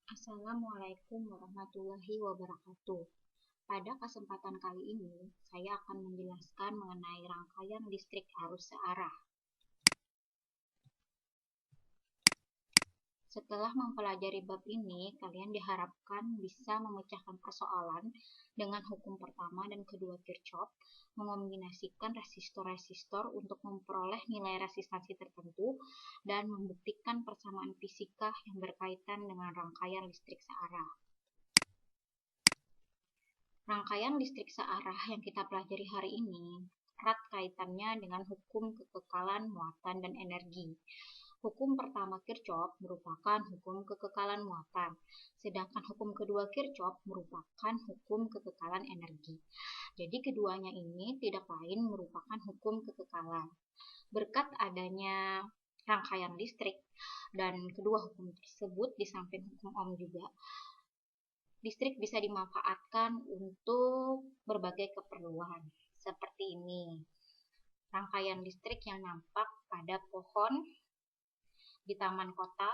Assalamualaikum warahmatullahi wabarakatuh. Pada kesempatan kali ini, saya akan menjelaskan mengenai rangkaian listrik arus searah. Setelah mempelajari bab ini, kalian diharapkan bisa memecahkan persoalan dengan hukum pertama dan kedua Kirchhoff, mengombinasikan resistor-resistor untuk memperoleh nilai resistansi tertentu, dan membuktikan persamaan fisika yang berkaitan dengan rangkaian listrik searah. Rangkaian listrik searah yang kita pelajari hari ini erat kaitannya dengan hukum kekekalan muatan dan energi. Hukum pertama Kirchhoff merupakan hukum kekekalan muatan, sedangkan hukum kedua Kirchhoff merupakan hukum kekekalan energi. Jadi keduanya ini tidak lain merupakan hukum kekekalan. Berkat adanya rangkaian listrik dan kedua hukum tersebut di samping hukum Ohm juga, listrik bisa dimanfaatkan untuk berbagai keperluan. Seperti ini, rangkaian listrik yang nampak pada pohon di taman kota,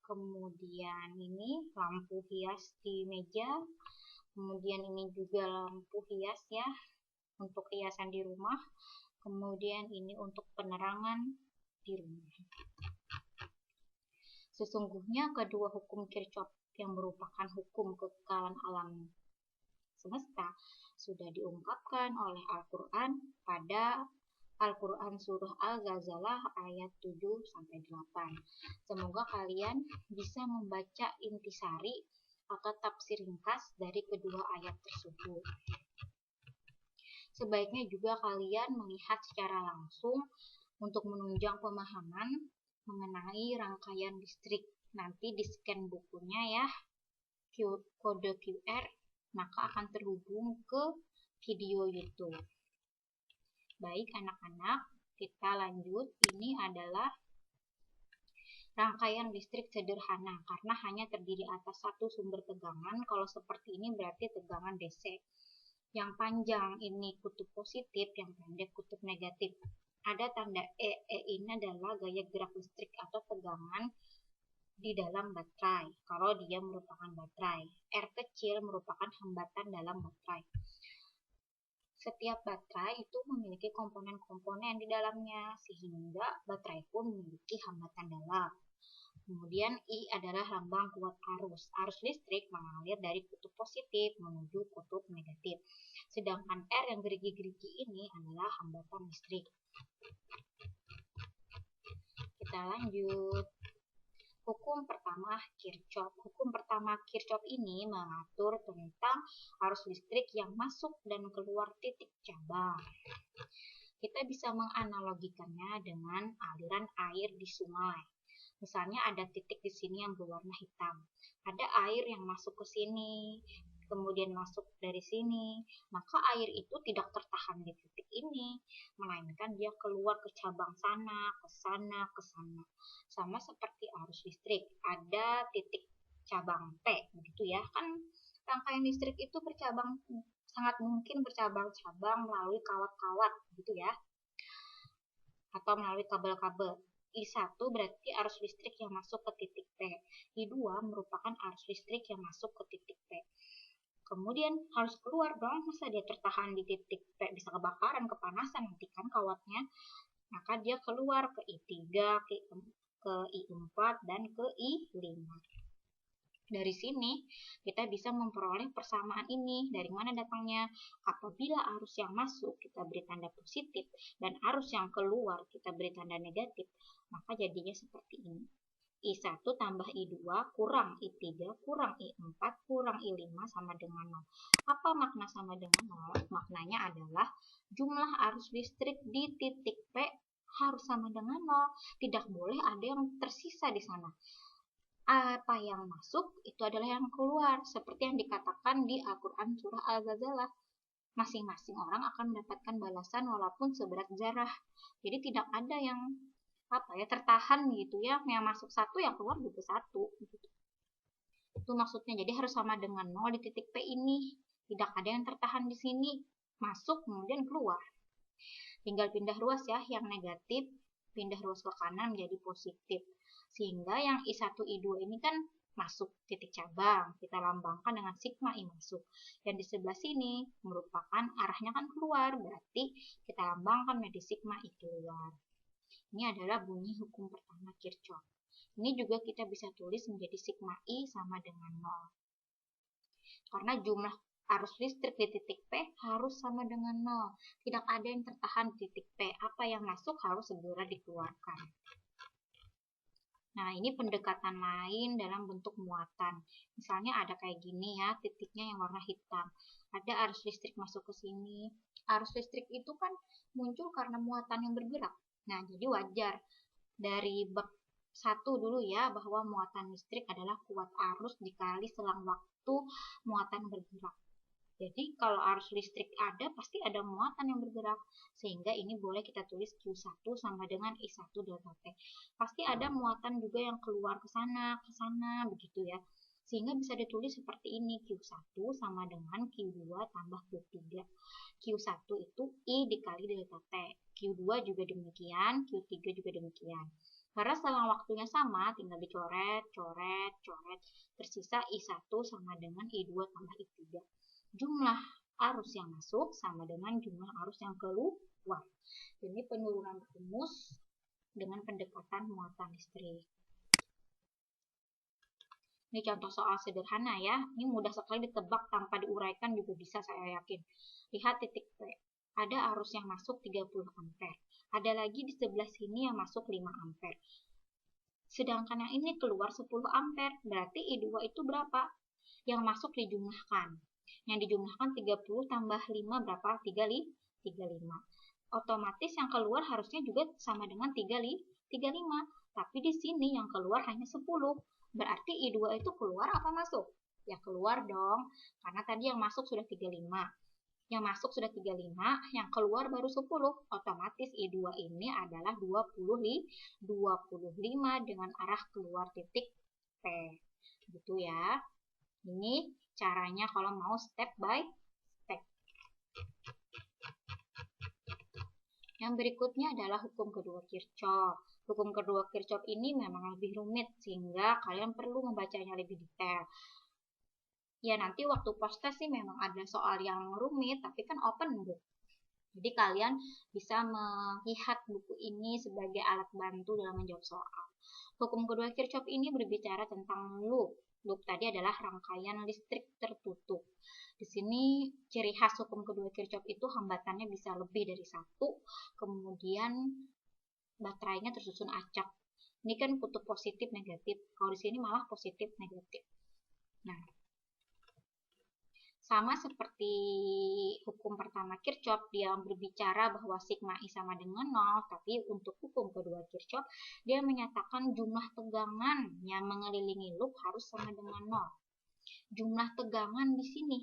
kemudian ini lampu hias di meja, kemudian ini juga lampu hias ya untuk hiasan di rumah, kemudian ini untuk penerangan di rumah. Sesungguhnya kedua hukum Kirchhoff yang merupakan hukum kekekalan alam semesta sudah diungkapkan oleh Al-Quran pada Al-Quran Surah Al-Ghazalah ayat 7-8. Semoga kalian bisa membaca intisari atau tafsir ringkas dari kedua ayat tersebut. Sebaiknya juga kalian melihat secara langsung untuk menunjang pemahaman mengenai rangkaian listrik. Nanti di scan bukunya ya, kode QR, maka akan terhubung ke video YouTube. Baik anak-anak, kita lanjut. Ini adalah rangkaian listrik sederhana karena hanya terdiri atas satu sumber tegangan. Kalau seperti ini berarti tegangan DC. Yang panjang ini kutub positif, yang pendek kutub negatif. Ada tanda E. E ini adalah gaya gerak listrik atau tegangan di dalam baterai, kalau dia merupakan baterai. R kecil merupakan hambatan dalam baterai. Setiap baterai itu memiliki komponen-komponen di dalamnya, sehingga baterai pun memiliki hambatan dalam. Kemudian I adalah lambang kuat arus. Arus listrik mengalir dari kutub positif menuju kutub negatif. Sedangkan R yang gerigi-gerigi ini adalah hambatan listrik. Kita lanjut. Hukum pertama Kirchhoff. Hukum pertama Kirchhoff ini mengatur tentang arus listrik yang masuk dan keluar titik cabang. Kita bisa menganalogikannya dengan aliran air di sungai. Misalnya ada titik di sini yang berwarna hitam. Ada air yang masuk ke sini, kemudian masuk dari sini, maka air itu tidak tertahan di titik ini, melainkan dia keluar ke cabang sana, ke sana, ke sana. Sama seperti arus listrik, ada titik cabang T, begitu ya. Kan rangkaian listrik itu bercabang, sangat mungkin bercabang-cabang melalui kawat-kawat, gitu ya, atau melalui kabel-kabel. I1 berarti arus listrik yang masuk ke titik P. I2 merupakan arus listrik yang masuk ke titik P. Kemudian harus keluar dong, masa dia tertahan di titik P, bisa kebakaran, kepanasan nanti kan kawatnya. Maka dia keluar ke I3, ke I4, dan ke I5. Dari sini kita bisa memperoleh persamaan ini. Dari mana datangnya? Apabila arus yang masuk kita beri tanda positif dan arus yang keluar kita beri tanda negatif, maka jadinya seperti ini. I1 tambah I2 kurang I3 kurang I4 kurang I5 sama dengan 0. Apa makna sama dengan 0? Maknanya adalah jumlah arus listrik di titik P harus sama dengan 0. Tidak boleh ada yang tersisa di sana. Apa yang masuk itu adalah yang keluar, seperti yang dikatakan di Al-Quran Surah Al-Ghazalah. Masing-masing orang akan mendapatkan balasan walaupun seberat zarah. Jadi tidak ada yang tertahan gitu ya, yang masuk satu yang keluar juga satu gitu. Itu maksudnya. Jadi harus sama dengan 0 di titik P ini. Tidak ada yang tertahan di sini, masuk kemudian keluar. Tinggal pindah ruas ya, yang negatif pindah ruas ke kanan menjadi positif. Sehingga yang I1 I2 ini kan masuk titik cabang, kita lambangkan dengan sigma I masuk. Dan di sebelah sini merupakan arahnya kan keluar, berarti kita lambangkan menjadi sigma I keluar. Ini adalah bunyi hukum pertama Kirchhoff. Ini juga kita bisa tulis menjadi sigma I sama dengan 0. Karena jumlah arus listrik di titik P harus sama dengan 0. Tidak ada yang tertahan di titik P. Apa yang masuk harus segera dikeluarkan. Nah, ini pendekatan lain dalam bentuk muatan. Misalnya ada kayak gini ya, titiknya yang warna hitam. Ada arus listrik masuk ke sini. Arus listrik itu kan muncul karena muatan yang bergerak. Nah, jadi wajar dari bab 1 dulu ya, bahwa muatan listrik adalah kuat arus dikali selang waktu muatan bergerak. Jadi kalau arus listrik ada, pasti ada muatan yang bergerak. Sehingga ini boleh kita tulis Q1 sama dengan I1 delta T. Pasti ada muatan juga yang keluar ke sana, begitu ya. Sehingga bisa ditulis seperti ini, Q1 sama dengan Q2 tambah Q3. Q1 itu I dikali delta T. Q2 juga demikian, Q3 juga demikian. Karena selang waktunya sama, tinggal dicoret, coret, tersisa I1 sama dengan I2 tambah I3. Jumlah arus yang masuk sama dengan jumlah arus yang keluar. Ini penurunan rumus dengan pendekatan muatan listrik. Ini contoh soal sederhana ya. Ini mudah sekali ditebak tanpa diuraikan juga bisa, saya yakin. Lihat titik P. Ada arus yang masuk 30 ampere. Ada lagi di sebelah sini yang masuk 5 ampere. Sedangkan yang ini keluar 10 ampere. Berarti I2 itu berapa? Yang masuk dijumlahkan. Yang dijumlahkan 30 tambah 5 berapa? 35. Otomatis yang keluar harusnya juga sama dengan 35. Tapi di sini yang keluar hanya 10. Berarti I2 itu keluar apa masuk? Ya keluar dong. Karena tadi yang masuk sudah 35. Yang masuk sudah 35, yang keluar baru 10. Otomatis I2 ini adalah 25 dengan arah keluar titik P. Gitu ya. Ini caranya kalau mau step by step. Yang berikutnya adalah hukum kedua Kirchhoff. Hukum kedua Kirchhoff ini memang lebih rumit sehingga kalian perlu membacanya lebih detail. Ya nanti waktu post test sih memang ada soal yang rumit, tapi kan open book. Jadi kalian bisa melihat buku ini sebagai alat bantu dalam menjawab soal. Hukum kedua Kirchhoff ini berbicara tentang loop. Loop tadi adalah rangkaian listrik tertutup. Di sini ciri khas hukum kedua Kirchhoff itu hambatannya bisa lebih dari satu, kemudian baterainya tersusun acak. Ini kan kutub positif negatif. Kalau di sini malah positif negatif. Nah, sama seperti hukum pertama Kirchhoff, dia berbicara bahwa sigma I sama dengan 0, tapi untuk hukum kedua Kirchhoff, dia menyatakan jumlah tegangan yang mengelilingi loop harus sama dengan 0. Jumlah tegangan di sini,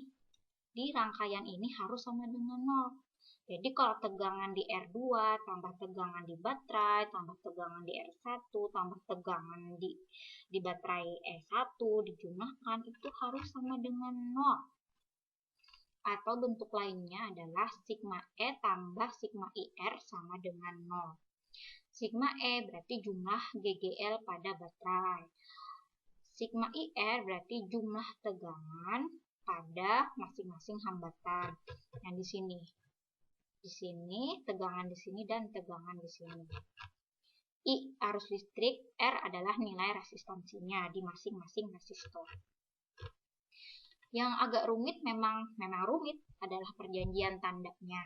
di rangkaian ini harus sama dengan 0. Jadi kalau tegangan di R2, tambah tegangan di baterai, tambah tegangan di R1, tambah tegangan di baterai E1, dijumlahkan, itu harus sama dengan 0. Atau bentuk lainnya adalah sigma E tambah sigma IR sama dengan 0. Sigma E berarti jumlah GGL pada baterai. Sigma IR berarti jumlah tegangan pada masing-masing hambatan. Yang di sini. Di sini, tegangan di sini, dan tegangan di sini. I arus listrik, R adalah nilai resistansinya di masing-masing resistor. Yang agak rumit memang rumit adalah perjanjian tandanya.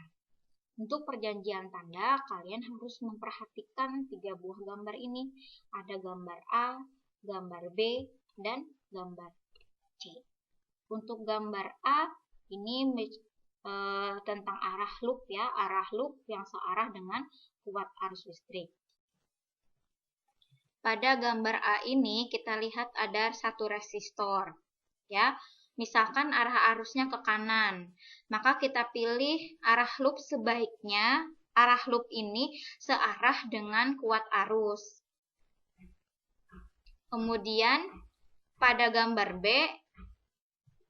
Untuk perjanjian tanda, kalian harus memperhatikan 3 buah gambar ini. Ada gambar A, gambar B, dan gambar C. Untuk gambar A, ini tentang arah loop ya, arah loop yang searah dengan kuat arus listrik. Pada gambar A ini kita lihat ada satu resistor ya. Misalkan arah arusnya ke kanan, maka kita pilih arah loop sebaiknya arah loop ini searah dengan kuat arus. Kemudian pada gambar B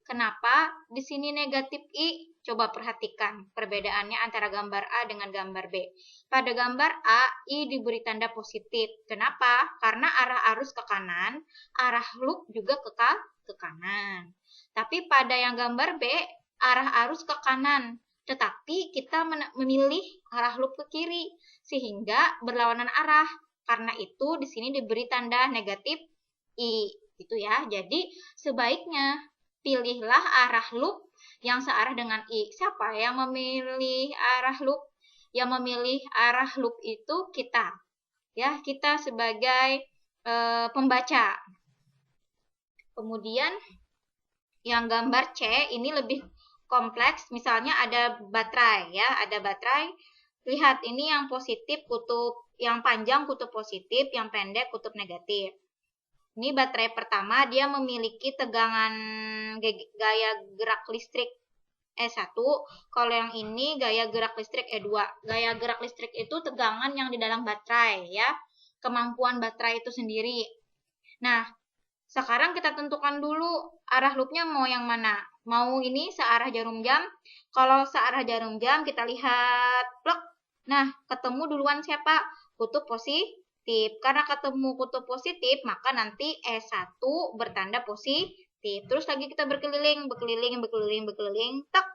Kenapa di sini negatif I? Coba perhatikan perbedaannya antara gambar A dengan gambar B. Pada gambar A, I diberi tanda positif. Kenapa? Karena arah arus ke kanan, arah loop juga ke kanan. Tapi pada yang gambar B, arah arus ke kanan. Tetapi kita memilih arah loop ke kiri, sehingga berlawanan arah. Karena itu di sini diberi tanda negatif I. Gitu ya. Jadi sebaiknya pilihlah arah loop yang searah dengan I. Siapa yang memilih arah loop? Yang memilih arah loop itu kita. Ya, kita sebagai pembaca. Kemudian yang gambar C ini lebih kompleks. Misalnya ada baterai ya, ada baterai. Lihat ini yang positif kutub, yang panjang kutub positif, yang pendek kutub negatif. Ini baterai pertama, dia memiliki tegangan gaya gerak listrik E1. Kalau yang ini gaya gerak listrik E2. Gaya gerak listrik itu tegangan yang di dalam baterai ya. Kemampuan baterai itu sendiri. Nah, sekarang kita tentukan dulu arah loopnya mau yang mana. Mau ini searah jarum jam. Kalau searah jarum jam kita lihat plek. Nah, ketemu duluan siapa? Kutub positif. Karena ketemu kutub positif, maka nanti E1 bertanda positif. Terus lagi kita berkeliling, tak.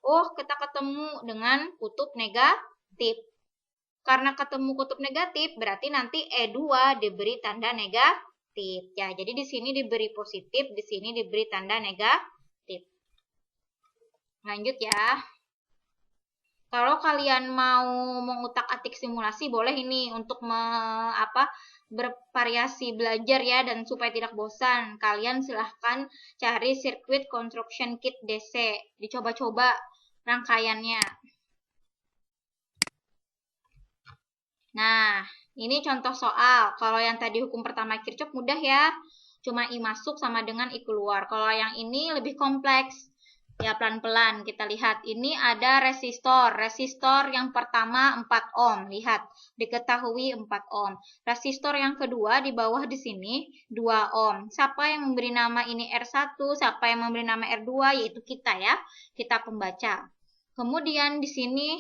Oh, kita ketemu dengan kutub negatif. Karena ketemu kutub negatif, berarti nanti E2 diberi tanda negatif. Ya, jadi di sini diberi positif, di sini diberi tanda negatif. Lanjut ya. Kalau kalian mau mengutak-atik simulasi, boleh ini untuk bervariasi belajar ya, dan supaya tidak bosan, kalian silahkan cari Circuit Construction Kit DC, dicoba-coba rangkaiannya. Nah, ini contoh soal. Kalau yang tadi hukum pertama Kirchhoff mudah ya, cuma I masuk sama dengan I keluar. Kalau yang ini lebih kompleks. Ya, pelan-pelan kita lihat. Ini ada resistor. Resistor yang pertama 4 ohm. Lihat, diketahui 4 ohm. Resistor yang kedua di bawah di sini 2 ohm. Siapa yang memberi nama ini R1, siapa yang memberi nama R2, yaitu kita ya. Kita pembaca. Kemudian di sini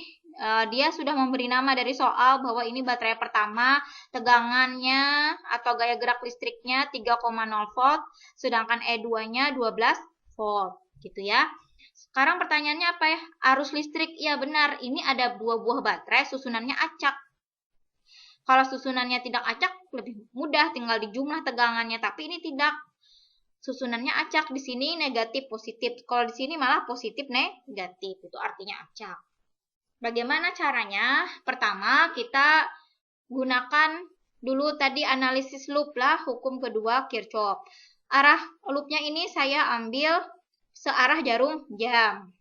dia sudah memberi nama dari soal bahwa ini baterai pertama, tegangannya atau gaya gerak listriknya 3,0 volt, sedangkan E2-nya 12 volt, gitu ya. Sekarang pertanyaannya apa ya? Arus listrik, ya benar, ini ada 2 buah baterai, susunannya acak. Kalau susunannya tidak acak, lebih mudah, tinggal dijumlah tegangannya, tapi ini tidak. Susunannya acak, di sini negatif positif. Kalau di sini malah positif negatif, itu artinya acak. Bagaimana caranya? Pertama, kita gunakan dulu tadi analisis loop lah, hukum kedua Kirchhoff. Arah loopnya ini saya ambil searah jarum jam.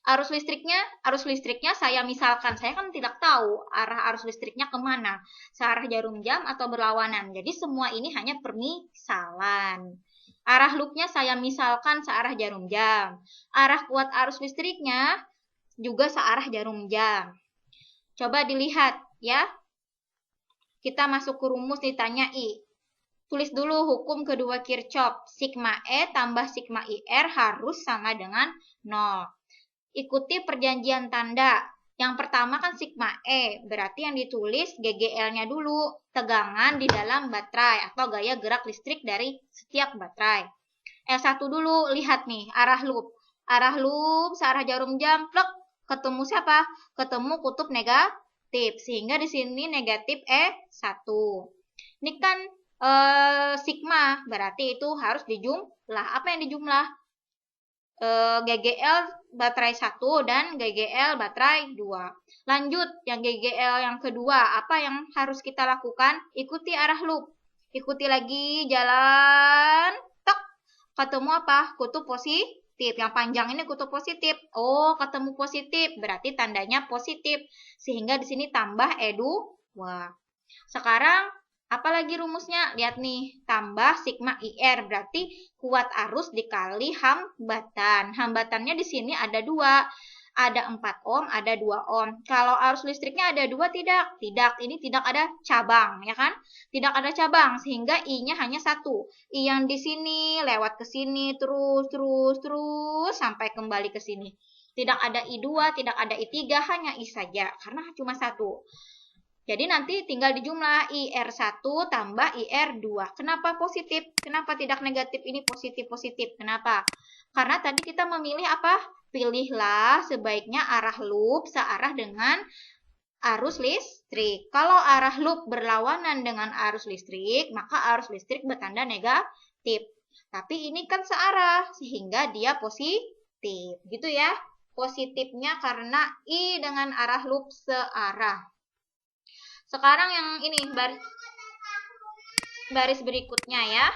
Arus listriknya saya misalkan, saya kan tidak tahu arah arus listriknya kemana, searah jarum jam atau berlawanan. Jadi semua ini hanya permisalan. Arah loopnya saya misalkan searah jarum jam. Arah kuat arus listriknya juga searah jarum jam. Coba dilihat ya. Kita masuk ke rumus, ditanya I. Tulis dulu hukum kedua Kirchhoff. Sigma E tambah sigma IR harus sama dengan 0. Ikuti perjanjian tanda. Yang pertama kan sigma E, berarti yang ditulis GGL-nya dulu. Tegangan di dalam baterai atau gaya gerak listrik dari setiap baterai. L1 dulu, lihat nih, arah loop. Arah loop, searah jarum jam, plek. Ketemu siapa? Ketemu kutub negatif. Sehingga di sini negatif E1. Ini kan sigma, berarti itu harus dijumlah. Apa yang dijumlah? GGL baterai 1 dan GGL baterai 2. Lanjut, yang GGL yang kedua, apa yang harus kita lakukan? Ikuti arah loop. Ikuti lagi, jalan, tek. Ketemu apa? Kutub positif. Yang panjang ini kutub positif. Oh, ketemu positif, berarti tandanya positif. Sehingga di sini tambah E2. Wah. Sekarang apalagi rumusnya? Lihat nih, tambah sigma IR, berarti kuat arus dikali hambatan. Hambatannya di sini ada 2. Ada 4 ohm, ada 2 ohm. Kalau arus listriknya ada 2, tidak. Tidak, ini tidak ada cabang, ya kan? Tidak ada cabang, sehingga I-nya hanya 1. I yang di sini, lewat ke sini, terus, sampai kembali ke sini. Tidak ada I2, tidak ada I3, hanya I saja, karena cuma 1. Jadi nanti tinggal dijumlah IR1 tambah IR2. Kenapa positif? Kenapa tidak negatif? Ini positif-positif. Kenapa? Karena tadi kita memilih apa? Pilihlah sebaiknya arah loop searah dengan arus listrik. Kalau arah loop berlawanan dengan arus listrik, maka arus listrik bertanda negatif. Tapi ini kan searah, sehingga dia positif. Gitu ya. Positifnya karena I dengan arah loop searah. Sekarang yang ini baris berikutnya ya.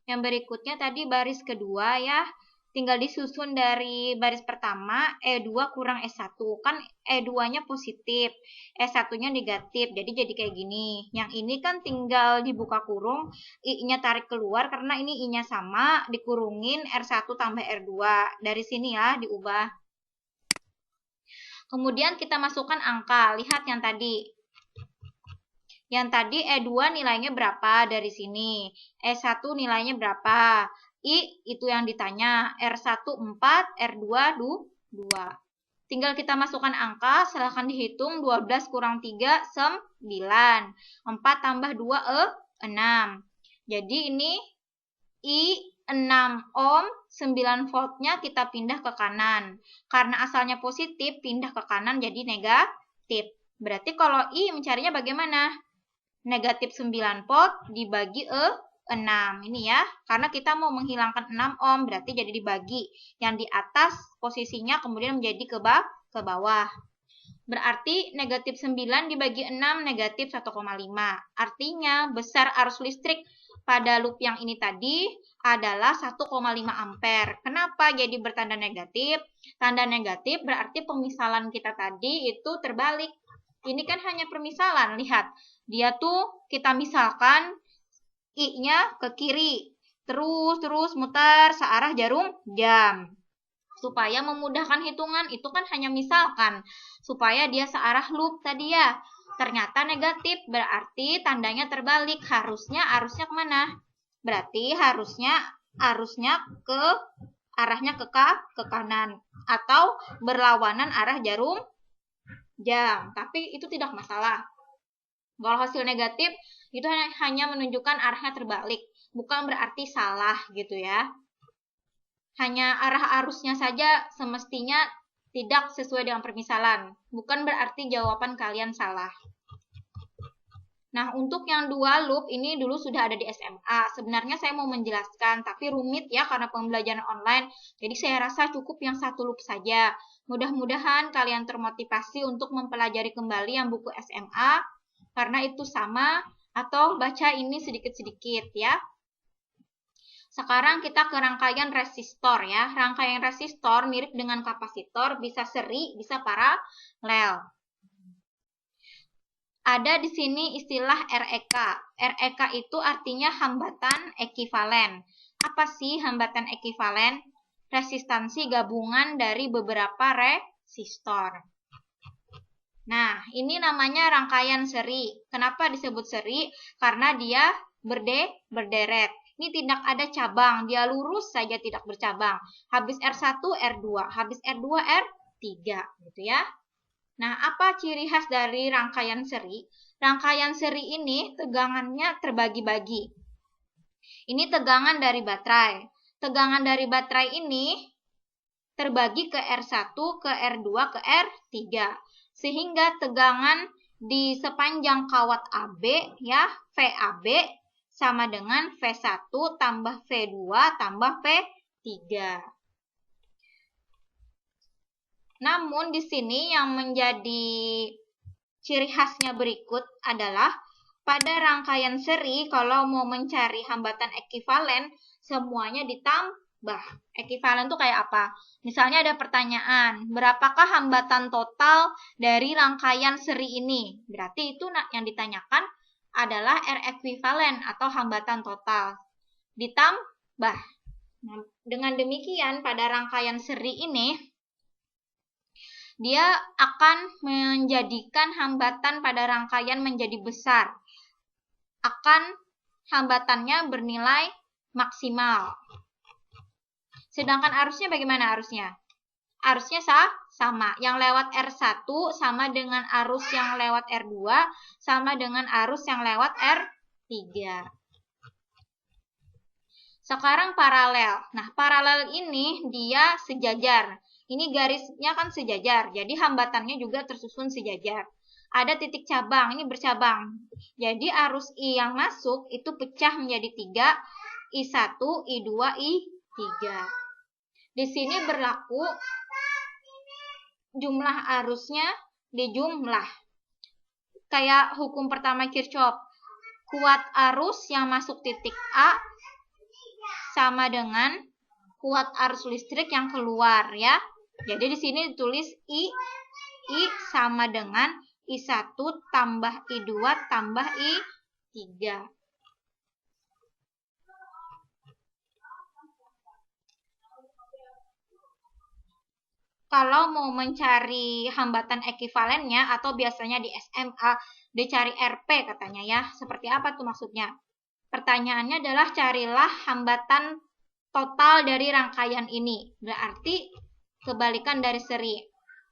Yang berikutnya tadi baris kedua ya. Tinggal disusun dari baris pertama, E2 kurang S1. Kan E2-nya positif, S1-nya negatif. Jadi kayak gini. Yang ini kan tinggal dibuka kurung, I-nya tarik keluar karena ini I-nya sama, dikurungin R1 tambah R2. Dari sini ya, diubah. Kemudian kita masukkan angka. Lihat yang tadi. Yang tadi E2 nilainya berapa dari sini? E1 nilainya berapa? I itu yang ditanya. R1 4, R2 2. Tinggal kita masukkan angka, silahkan dihitung 12 kurang 3, 9. 4 tambah 2, 6. Jadi ini I 6 ohm, 9 voltnya kita pindah ke kanan. Karena asalnya positif, pindah ke kanan jadi negatif. Berarti kalau I mencarinya bagaimana? Negatif 9 volt dibagi 6. Ini ya, karena kita mau menghilangkan 6 ohm, berarti jadi dibagi. Yang di atas posisinya kemudian menjadi ke bawah. Berarti negatif 9 dibagi 6 negatif 1,5. Artinya besar arus listrik pada loop yang ini tadi adalah 1,5 ampere. Kenapa jadi bertanda negatif? Tanda negatif berarti pemisalan kita tadi itu terbalik. Ini kan hanya permisalan, lihat. Dia tuh kita misalkan I-nya ke kiri, terus muter searah jarum jam. Supaya memudahkan hitungan, itu kan hanya misalkan. Supaya dia searah loop tadi ya. Ternyata negatif, berarti tandanya terbalik. Arusnya kemana? Berarti arusnya ke arahnya ke kanan. Atau berlawanan arah jarum jam. Tapi itu tidak masalah. Kalau hasil negatif, itu hanya menunjukkan arahnya terbalik. Bukan berarti salah gitu ya. Hanya arah arusnya saja semestinya tidak sesuai dengan permisalan. Bukan berarti jawaban kalian salah. Nah, untuk yang 2 loop ini dulu sudah ada di SMA. Sebenarnya saya mau menjelaskan, tapi rumit ya karena pembelajaran online. Jadi saya rasa cukup yang 1 loop saja. Mudah-mudahan kalian termotivasi untuk mempelajari kembali yang buku SMA. Karena itu sama, atau baca ini sedikit-sedikit ya. Sekarang kita ke rangkaian resistor ya. Rangkaian resistor mirip dengan kapasitor, bisa seri, bisa paralel. Ada di sini istilah REK. REK itu artinya hambatan ekivalen. Apa sih hambatan ekivalen? Resistansi gabungan dari beberapa resistor. Nah, ini namanya rangkaian seri. Kenapa disebut seri? Karena dia berderet. Ini tidak ada cabang, dia lurus saja tidak bercabang. Habis R1, R2, habis R2, R3, gitu ya. Nah, apa ciri khas dari rangkaian seri? Rangkaian seri ini tegangannya terbagi-bagi. Ini tegangan dari baterai. Tegangan dari baterai ini terbagi ke R1, ke R2, ke R3. Sehingga tegangan di sepanjang kawat AB ya, VAB sama dengan V1 tambah V2 tambah V3. Namun di sini yang menjadi ciri khasnya berikut adalah pada rangkaian seri kalau mau mencari hambatan ekivalen semuanya tambah. Ekuivalen itu kayak apa? Misalnya ada pertanyaan, berapakah hambatan total dari rangkaian seri ini? Berarti itu yang ditanyakan adalah R ekuivalen atau hambatan total. Ditambah. Nah, dengan demikian pada rangkaian seri ini, dia akan menjadikan hambatan pada rangkaian menjadi besar. Akan hambatannya bernilai maksimal. Sedangkan arusnya bagaimana arusnya? Arusnya sama. Yang lewat R1 sama dengan arus yang lewat R2 sama dengan arus yang lewat R3. Sekarang paralel. Nah, paralel ini dia sejajar. Ini garisnya kan sejajar. Jadi hambatannya juga tersusun sejajar. Ada titik cabang, ini bercabang. Jadi arus I yang masuk itu pecah menjadi 3, I1, I2, I3. Di sini berlaku jumlah arusnya dijumlah. Kayak hukum pertama Kirchhoff. Kuat arus yang masuk titik A sama dengan kuat arus listrik yang keluar ya. Jadi di sini ditulis I sama dengan I1 tambah I2 tambah I3. Kalau mau mencari hambatan ekuivalennya atau biasanya di SMA dicari RP katanya ya. Seperti apa tuh maksudnya? Pertanyaannya adalah carilah hambatan total dari rangkaian ini. Berarti kebalikan dari seri.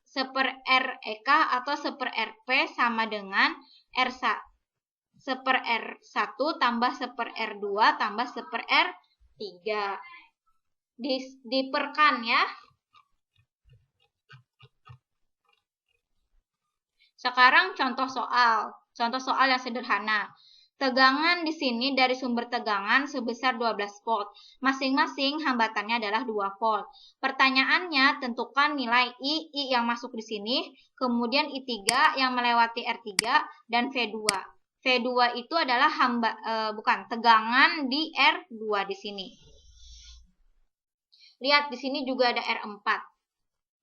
Seper REK atau seper RP sama dengan R1. Seper R1 tambah seper R2 tambah seper R3. Diperkan ya. Sekarang contoh soal yang sederhana. Tegangan di sini dari sumber tegangan sebesar 12 volt. Masing-masing hambatannya adalah 2 volt. Pertanyaannya, tentukan nilai I yang masuk di sini, kemudian I3 yang melewati R3 dan V2. V2 itu adalah tegangan di R2 di sini. Lihat di sini juga ada R4.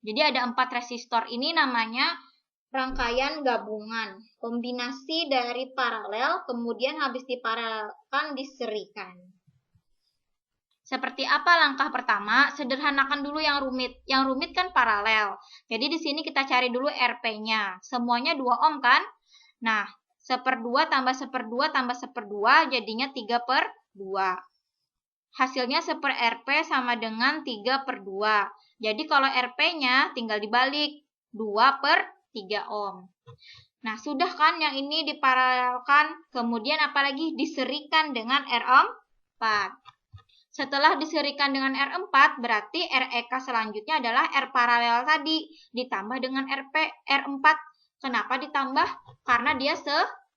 Jadi ada 4 resistor. Ini namanya rangkaian gabungan, kombinasi dari paralel, kemudian habis diparalelkan diserikan. Seperti apa langkah pertama? Sederhanakan dulu yang rumit. Yang rumit kan paralel. Jadi di sini kita cari dulu RP-nya. Semuanya 2 ohm kan? Nah, 1/2 tambah 1/2 tambah 1/2 jadinya 3/2. Hasilnya 1 RP sama dengan 3/2. Jadi kalau RP-nya tinggal dibalik 2/3 ohm. Nah, sudah kan yang ini diparalelkan, kemudian apalagi diserikan dengan R4. Setelah diserikan dengan R4, berarti REK selanjutnya adalah R paralel tadi, ditambah dengan R4. Kenapa ditambah? Karena dia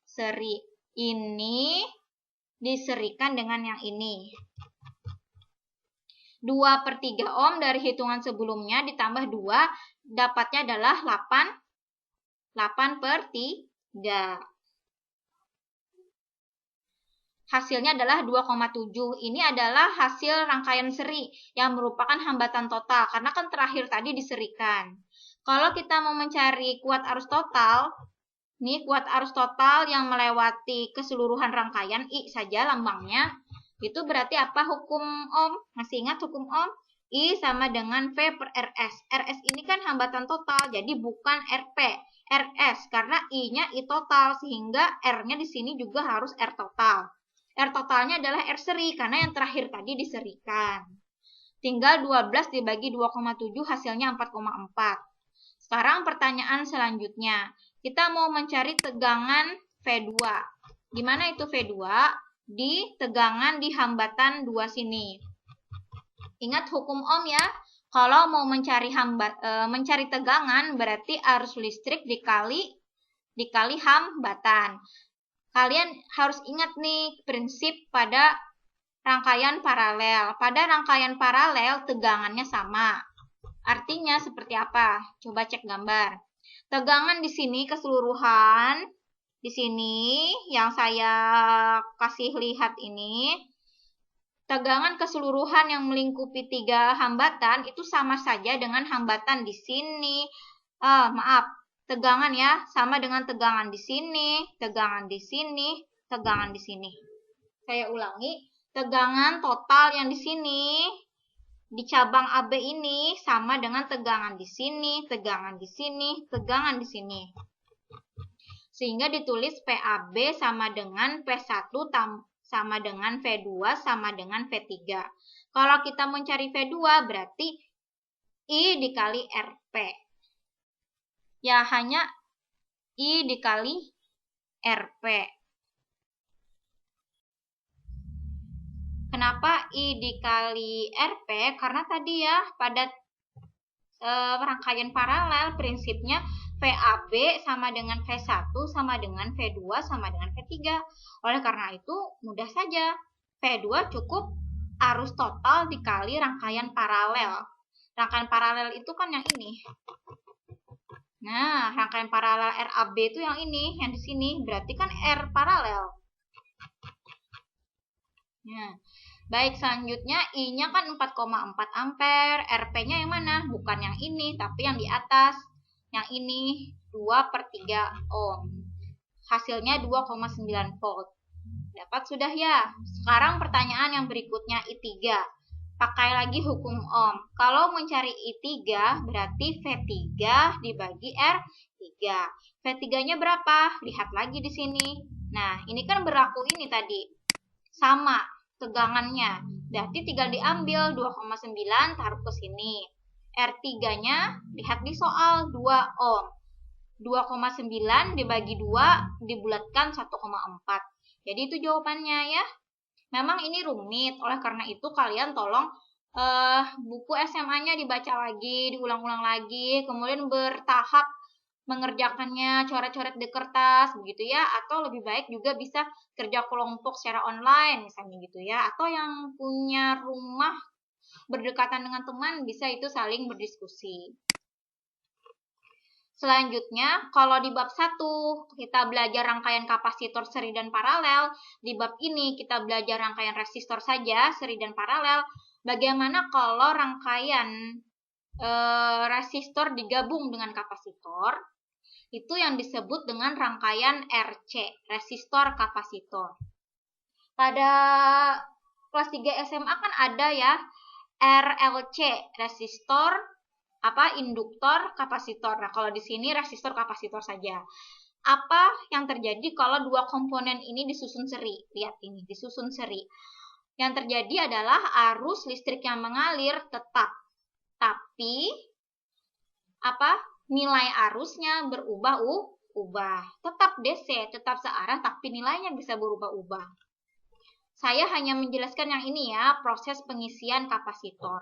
seri. Ini diserikan dengan yang ini. 2/3 ohm dari hitungan sebelumnya ditambah 2, dapatnya adalah 8/3. Hasilnya adalah 2,7. Ini adalah hasil rangkaian seri yang merupakan hambatan total, karena kan terakhir tadi diserikan. Kalau kita mau mencari kuat arus total, nih kuat arus total yang melewati keseluruhan rangkaian, I saja lambangnya, itu berarti apa hukum ohm? Masih ingat hukum ohm? I sama dengan V per RS. RS ini kan hambatan total, jadi bukan RP. RS, karena I-nya I total, sehingga R-nya di sini juga harus R total. R totalnya adalah R seri, karena yang terakhir tadi diserikan. Tinggal 12 dibagi 2,7, hasilnya 4,4. Sekarang pertanyaan selanjutnya. Kita mau mencari tegangan V2. Gimana itu V2? Di tegangan di hambatan 2 sini. Ingat hukum ohm ya. Kalau mau mencari tegangan berarti arus listrik dikali hambatan. Kalian harus ingat nih prinsip pada rangkaian paralel. Pada rangkaian paralel tegangannya sama. Artinya seperti apa? Coba cek gambar. Tegangan di sini keseluruhan, di sini yang saya kasih lihat ini, tegangan keseluruhan yang melingkupi 3 hambatan itu sama saja dengan hambatan di sini. Tegangan ya, sama dengan tegangan di sini, tegangan di sini, tegangan di sini. Saya ulangi, tegangan total yang di sini di cabang AB ini sama dengan tegangan di sini, tegangan di sini, tegangan di sini. Sehingga ditulis PAB sama dengan P1 sama dengan V2 sama dengan V3. Kalau kita mencari V2 berarti I dikali RP. Ya, hanya I dikali RP. Kenapa I dikali RP? Karena tadi ya pada rangkaian paralel prinsipnya VAB sama dengan V1 sama dengan V2 sama dengan V3. Oleh karena itu mudah saja. V2 cukup arus total dikali rangkaian paralel. Rangkaian paralel itu kan yang ini. Nah, rangkaian paralel RAB itu yang ini, yang di sini. Berarti kan R paralel. Nah, baik, selanjutnya I-nya kan 4,4 ampere, RP-nya yang mana? Bukan yang ini, tapi yang di atas. Yang ini 2/3 ohm. Hasilnya 2,9 volt. Dapat sudah ya? Sekarang pertanyaan yang berikutnya I3. Pakai lagi hukum ohm. Kalau mencari I3 berarti V3 dibagi R3. V3-nya berapa? Lihat lagi di sini. Nah, ini kan berlaku ini tadi. Sama tegangannya. Berarti tinggal diambil 2,9 taruh ke sini. R3-nya lihat di soal 2 ohm. 2,9 dibagi 2 dibulatkan 1,4. Jadi itu jawabannya ya. Memang ini rumit, oleh karena itu kalian tolong buku SMA-nya dibaca lagi, diulang-ulang lagi, kemudian bertahap mengerjakannya, coret-coret di kertas begitu ya, atau lebih baik juga bisa kerja kelompok secara online misalnya gitu ya, atau yang punya rumah berdekatan dengan teman bisa itu saling berdiskusi. Selanjutnya, kalau di bab 1 kita belajar rangkaian kapasitor seri dan paralel, di bab ini kita belajar rangkaian resistor saja, seri dan paralel. Bagaimana kalau rangkaian resistor digabung dengan kapasitor? Itu yang disebut dengan rangkaian RC, resistor kapasitor. Pada kelas 3 SMA kan ada ya RLC, resistor induktor kapasitor. Nah, kalau di sini resistor kapasitor saja. Apa yang terjadi kalau dua komponen ini disusun seri? Lihat ini, disusun seri. Yang terjadi adalah arus listrik yang mengalir tetap. Tapi nilai arusnya berubah-ubah. Tetap DC, tetap searah, tapi nilainya bisa berubah-ubah. Saya hanya menjelaskan yang ini ya, proses pengisian kapasitor.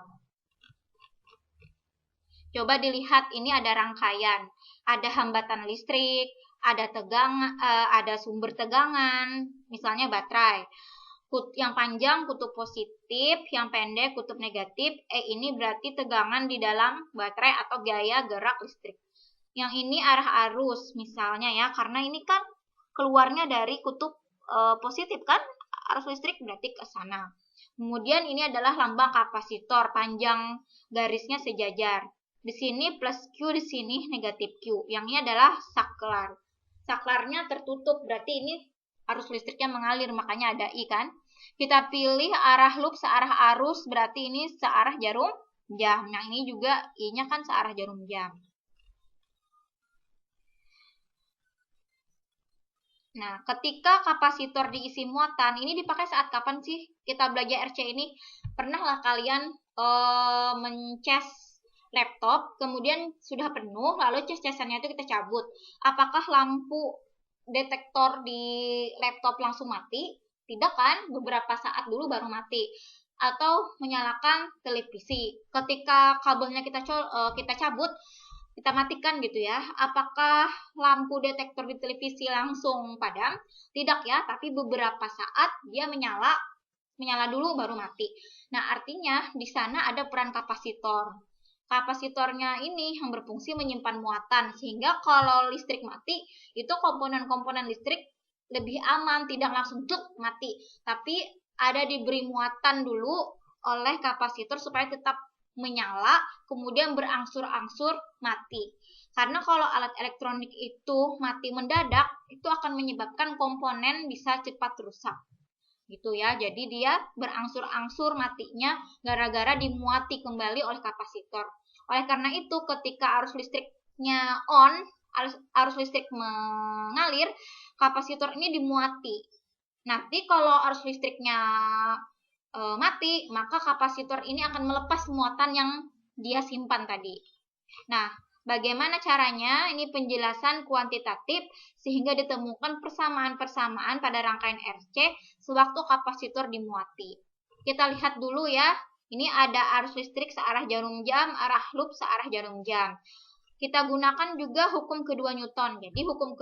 Coba dilihat, ini ada rangkaian, ada hambatan listrik, ada tegangan, ada sumber tegangan, misalnya baterai. Yang panjang kutub positif, yang pendek kutub negatif. Ini berarti tegangan di dalam baterai atau gaya gerak listrik. Yang ini arah arus, misalnya ya, karena ini kan keluarnya dari kutub positif kan, arus listrik berarti ke sana. Kemudian ini adalah lambang kapasitor, panjang garisnya sejajar. Di sini plus Q, di sini negatif Q. Yang ini adalah saklar. Saklarnya tertutup, berarti ini arus listriknya mengalir, makanya ada I kan. Kita pilih arah loop searah arus, berarti ini searah jarum jam. Yang ini juga I-nya kan searah jarum jam. Nah, ketika kapasitor diisi muatan, ini dipakai saat kapan sih kita belajar RC ini? Pernahlah kalian mencas laptop, kemudian sudah penuh, lalu cas-casannya itu kita cabut. Apakah lampu detektor di laptop langsung mati? Tidak kan? Beberapa saat dulu baru mati. Atau menyalakan televisi. Ketika kabelnya kita cabut, kita matikan gitu ya. Apakah lampu detektor di televisi langsung padam? Tidak ya, tapi beberapa saat dia menyala dulu baru mati. Nah, artinya di sana ada peran kapasitor. Kapasitornya ini yang berfungsi menyimpan muatan, sehingga kalau listrik mati, itu komponen-komponen listrik lebih aman, tidak langsung cuk mati, tapi ada diberi muatan dulu oleh kapasitor supaya tetap menyala, kemudian berangsur-angsur mati. Karena kalau alat elektronik itu mati mendadak, itu akan menyebabkan komponen bisa cepat rusak. Gitu ya. Jadi dia berangsur-angsur matinya gara-gara dimuati kembali oleh kapasitor. Oleh karena itu, ketika arus listriknya on, arus listrik mengalir, kapasitor ini dimuati. Nanti kalau arus listriknya mati, maka kapasitor ini akan melepas muatan yang dia simpan tadi. Nah, bagaimana caranya? Ini penjelasan kuantitatif sehingga ditemukan persamaan-persamaan pada rangkaian RC sewaktu kapasitor dimuati. Kita lihat dulu ya. Ini ada arus listrik searah jarum jam, arah loop searah jarum jam. Kita gunakan juga hukum kedua Newton. Jadi hukum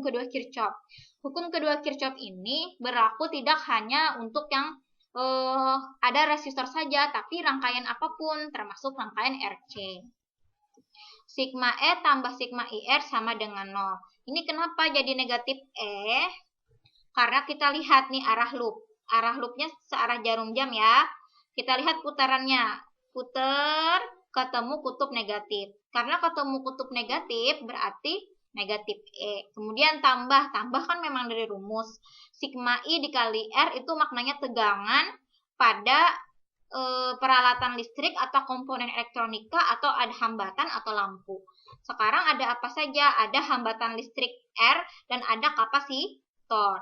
kedua Kirchhoff. Hukum kedua Kirchhoff ini berlaku tidak hanya untuk yang ada resistor saja, tapi rangkaian apapun, termasuk rangkaian RC. Sigma E tambah sigma IR sama dengan 0. Ini kenapa jadi negatif E? Karena kita lihat nih arah loop. Arah loopnya searah jarum jam ya. Kita lihat putarannya. Putar, ketemu kutub negatif. Karena ketemu kutub negatif berarti negatif E. Kemudian tambah kan memang dari rumus. Sigma I dikali R itu maknanya tegangan pada peralatan listrik atau komponen elektronika atau ada hambatan atau lampu. Sekarang ada apa saja? Ada hambatan listrik R dan ada kapasitor.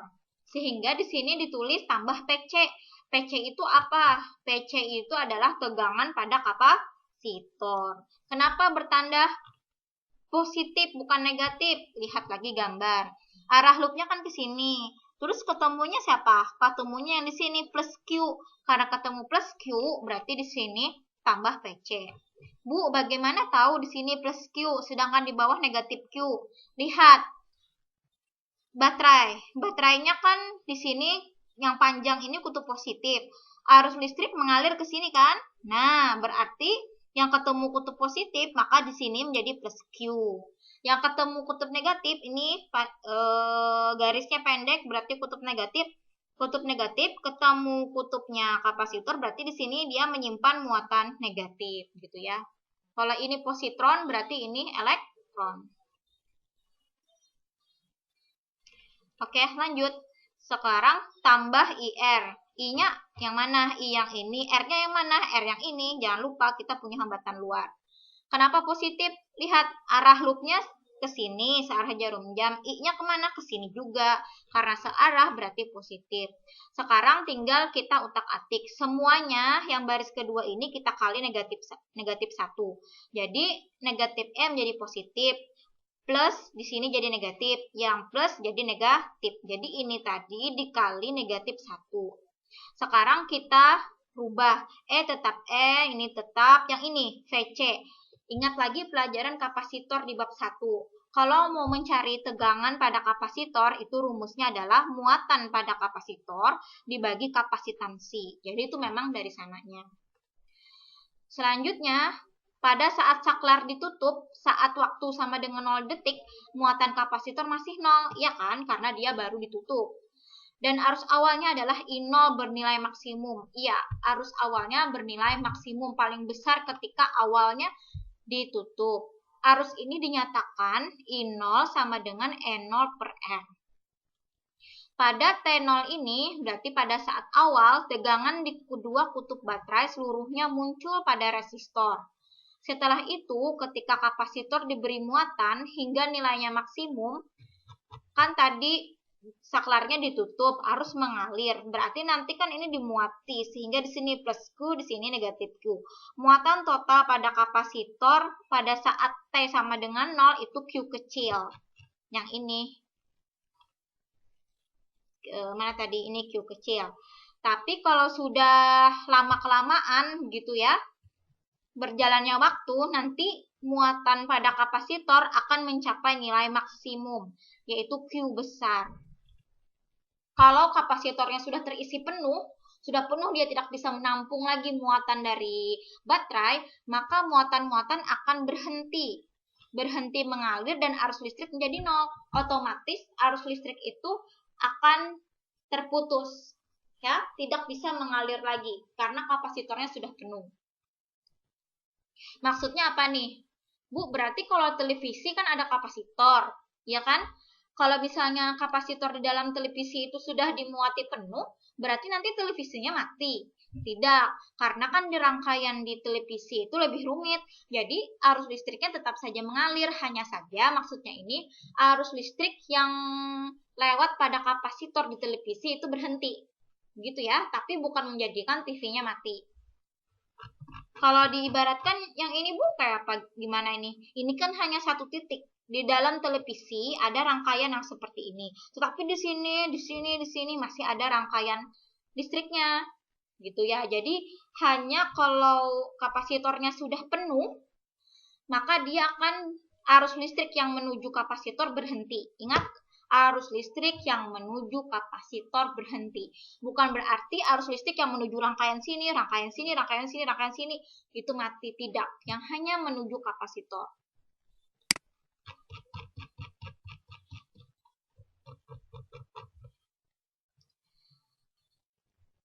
Sehingga di sini ditulis tambah PC. PC itu apa? PC itu adalah tegangan pada kapasitor. Kenapa bertanda positif bukan negatif? Lihat lagi gambar. Arah loopnya kan ke sini. Terus ketemunya siapa? Ketemunya yang di sini plus Q. Karena ketemu plus Q, berarti di sini tambah PC. Bu, bagaimana tahu di sini plus Q, sedangkan di bawah negatif Q? Lihat. Baterainya kan di sini yang panjang ini kutub positif. Arus listrik mengalir ke sini kan? Nah, berarti yang ketemu kutub positif, maka di sini menjadi plus Q. Yang ketemu kutub negatif, ini garisnya pendek, berarti kutub negatif. Kutub negatif ketemu kutubnya kapasitor, berarti di sini dia menyimpan muatan negatif, gitu ya. Kalau ini positron, berarti ini elektron. Oke, lanjut. Sekarang tambah IR. I-nya yang mana? I yang ini. R-nya yang mana? R yang ini. Jangan lupa kita punya hambatan luar. Kenapa positif? Lihat arah loopnya ke sini, searah jarum jam. I-nya kemana? Ke sini juga. Karena searah berarti positif. Sekarang tinggal kita utak-atik. Semuanya yang baris kedua ini kita kali negatif 1. Jadi negatif M jadi positif. Plus di sini jadi negatif, yang plus jadi negatif. Jadi ini tadi dikali negatif 1. Sekarang kita rubah. E tetap E, ini tetap, yang ini VC. Ingat lagi pelajaran kapasitor di bab 1. Kalau mau mencari tegangan pada kapasitor, itu rumusnya adalah muatan pada kapasitor dibagi kapasitansi. Jadi itu memang dari sananya. Selanjutnya, pada saat saklar ditutup, saat waktu sama dengan 0 detik, muatan kapasitor masih 0, ya kan? Karena dia baru ditutup. Dan arus awalnya adalah I0 bernilai maksimum. Iya, arus awalnya bernilai maksimum paling besar ketika awalnya ditutup. Arus ini dinyatakan I0 sama dengan E0 per R. Pada T0 ini, berarti pada saat awal, tegangan di kedua kutub baterai seluruhnya muncul pada resistor. Setelah itu, ketika kapasitor diberi muatan hingga nilainya maksimum, kan tadi saklarnya ditutup, arus mengalir. Berarti nanti kan ini dimuati, sehingga di sini plus Q, di sini negatif Q. Muatan total pada kapasitor pada saat T sama dengan 0 itu Q kecil. Yang ini. Mana tadi? Ini Q kecil. Tapi kalau sudah lama-kelamaan gitu ya, berjalannya waktu, nanti muatan pada kapasitor akan mencapai nilai maksimum, yaitu Q besar. Kalau kapasitornya sudah terisi penuh, dia tidak bisa menampung lagi muatan dari baterai, maka muatan-muatan akan berhenti mengalir dan arus listrik menjadi 0. Otomatis arus listrik itu akan terputus. Ya, tidak bisa mengalir lagi karena kapasitornya sudah penuh. Maksudnya apa nih? Bu, berarti kalau televisi kan ada kapasitor, ya kan? Kalau misalnya kapasitor di dalam televisi itu sudah dimuati penuh, berarti nanti televisinya mati. Tidak, karena kan di rangkaian di televisi itu lebih rumit. Jadi arus listriknya tetap saja mengalir, hanya saja maksudnya ini arus listrik yang lewat pada kapasitor di televisi itu berhenti. Gitu ya, tapi bukan menjadikan TV-nya mati. Kalau diibaratkan yang ini Bu kayak apa gimana ini? Ini kan hanya satu titik. Di dalam televisi ada rangkaian yang seperti ini. Tetapi di sini masih ada rangkaian listriknya. Gitu ya. Jadi hanya kalau kapasitornya sudah penuh, maka dia akan arus listrik yang menuju kapasitor berhenti. Ingat, arus listrik yang menuju kapasitor berhenti. Bukan berarti arus listrik yang menuju rangkaian sini, itu mati. Tidak, yang hanya menuju kapasitor.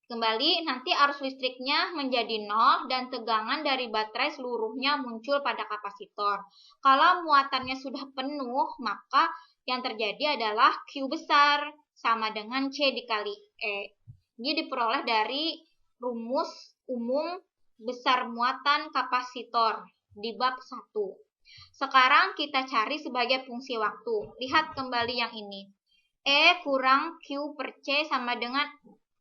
Kembali, nanti arus listriknya menjadi 0 dan tegangan dari baterai seluruhnya muncul pada kapasitor. Kalau muatannya sudah penuh, maka yang terjadi adalah Q besar sama dengan C dikali E. Ini diperoleh dari rumus umum besar muatan kapasitor di bab 1. Sekarang kita cari sebagai fungsi waktu. Lihat kembali yang ini. E kurang Q per C sama dengan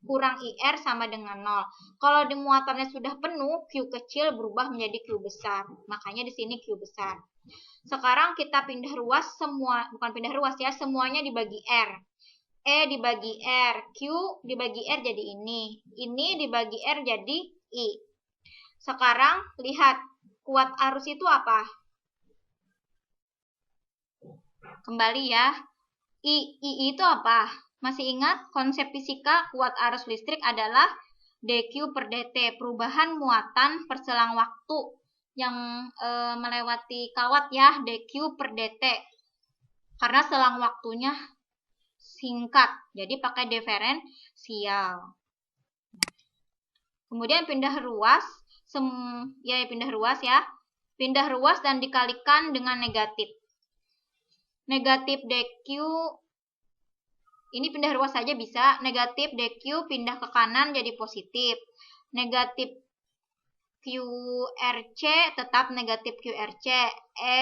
kurang IR sama dengan 0. Kalau di muatannya sudah penuh, Q kecil berubah menjadi Q besar. Makanya di sini Q besar. Sekarang kita pindah ruas semua, bukan pindah ruas ya, semuanya dibagi R. E dibagi R, Q dibagi R jadi ini. Ini dibagi R jadi I. Sekarang lihat, kuat arus itu apa? Kembali ya. I itu apa? Masih ingat konsep fisika kuat arus listrik adalah dQ per dt, perubahan muatan perselang waktu yang melewati kawat ya, dQ per dt. Karena selang waktunya singkat, jadi pakai diferensial. Kemudian pindah ruas, pindah ruas dan dikalikan dengan negatif. Negatif dQ, ini pindah ruas saja bisa, negatif dQ pindah ke kanan jadi positif. Negatif QRC tetap negatif QRC, E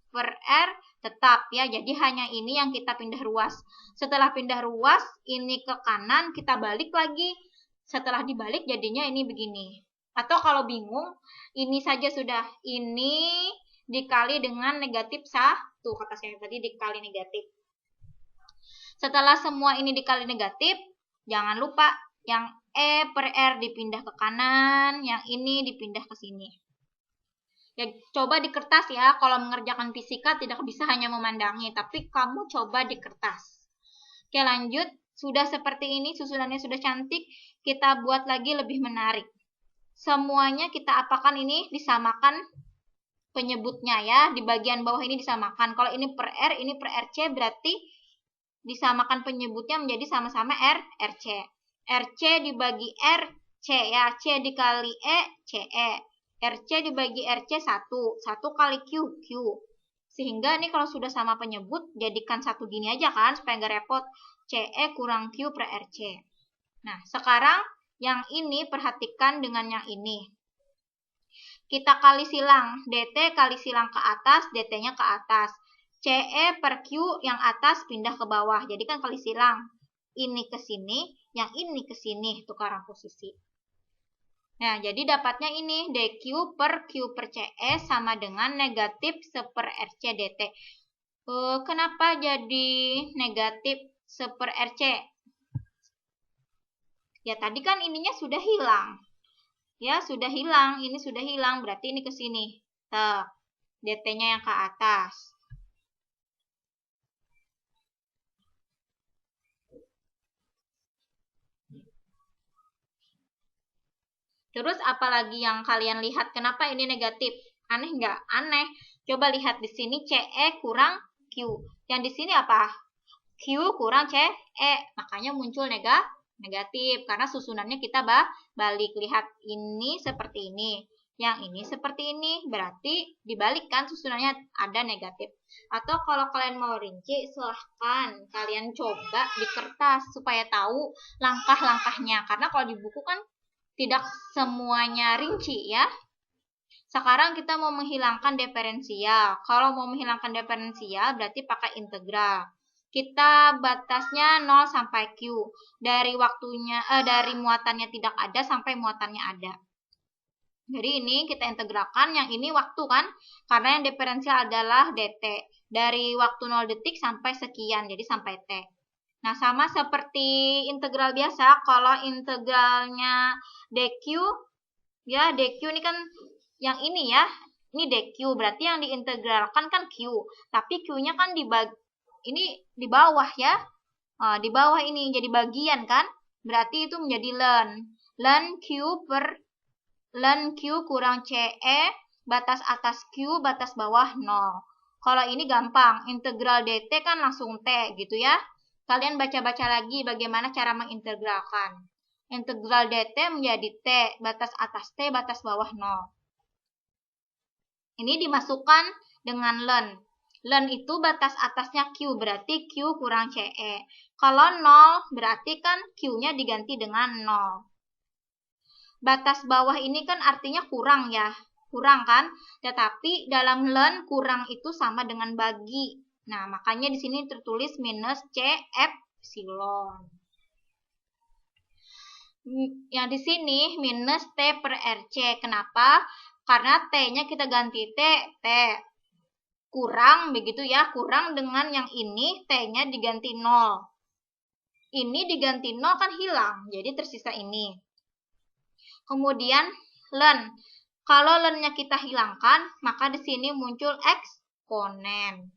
per R tetap ya, jadi hanya ini yang kita pindah ruas. Setelah pindah ruas, ini ke kanan, kita balik lagi. Setelah dibalik jadinya ini begini. Atau kalau bingung, ini saja sudah, ini dikali dengan negatif 1, kata saya tadi dikali negatif. Setelah semua ini dikali negatif, jangan lupa yang E per R dipindah ke kanan, yang ini dipindah ke sini. Ya, coba di kertas ya, kalau mengerjakan fisika tidak bisa hanya memandangi, tapi kamu coba di kertas. Oke, lanjut. Sudah seperti ini, susunannya sudah cantik, kita buat lagi lebih menarik. Semuanya kita apakan ini, disamakan penyebutnya ya, di bagian bawah ini disamakan. Kalau ini per R, ini per RC, berarti disamakan penyebutnya menjadi sama-sama RC. RC dibagi RC ya, C dikali E, CE. RC dibagi RC 1 kali Q. Sehingga ini kalau sudah sama penyebut, jadikan satu gini aja kan, supaya nggak repot. CE kurang Q per RC. Nah, sekarang yang ini perhatikan dengan yang ini. Kita kali silang, DT kali silang ke atas, DT-nya ke atas. CE per Q yang atas pindah ke bawah, jadi kan kali silang. Ini ke sini, yang ini ke sini, tukaran posisi. Nah, jadi dapatnya ini, dQ per Q per CE sama dengan negatif 1 per RC dt. Kenapa jadi negatif 1 per RC? Ya, tadi kan ininya sudah hilang. Ya, sudah hilang, ini sudah hilang, berarti ini ke sini. dt-nya yang ke atas. Terus apalagi yang kalian lihat? Kenapa ini negatif? Aneh nggak? Aneh. Coba lihat di sini CE kurang Q. Yang di sini apa? Q kurang CE. Makanya muncul negatif karena susunannya kita balik. Lihat, ini seperti ini, yang ini seperti ini, berarti dibalikkan susunannya ada negatif. Atau kalau kalian mau rinci, silahkan kalian coba di kertas supaya tahu langkah-langkahnya, karena kalau di buku kan tidak semuanya rinci ya. Sekarang kita mau menghilangkan diferensial. Kalau mau menghilangkan diferensial berarti pakai integral. Kita batasnya 0 sampai Q. Dari dari muatannya tidak ada sampai muatannya ada. Jadi ini kita integralkan, yang ini waktu kan? Karena yang diferensial adalah dt. Dari waktu 0 detik sampai sekian, jadi sampai T. Nah, sama seperti integral biasa, kalau integralnya dq, ya dq ini kan yang ini ya, ini dq, berarti yang diintegralkan kan q. Tapi q-nya kan ini di bawah ya. Di bawah ini jadi bagian kan? Berarti itu menjadi ln q kurang CE, batas atas Q, batas bawah 0. Kalau ini gampang, integral dt kan langsung T gitu ya. Kalian baca-baca lagi bagaimana cara mengintegralkan. Integral dt menjadi T, batas atas T, batas bawah 0. Ini dimasukkan dengan ln. Ln itu batas atasnya Q, berarti Q kurang CE. Kalau 0, berarti kan Q-nya diganti dengan 0. Batas bawah ini kan artinya kurang ya, kurang kan? Tetapi dalam ln kurang itu sama dengan bagi. Nah, makanya di sini tertulis minus C epsilon. Yang di sini minus T per RC. Kenapa? Karena T-nya kita ganti T. Kurang begitu ya, kurang dengan yang ini T-nya diganti 0. Ini diganti 0 kan hilang, jadi tersisa ini. Kemudian ln. Kalau ln-nya kita hilangkan, maka di sini muncul eksponen.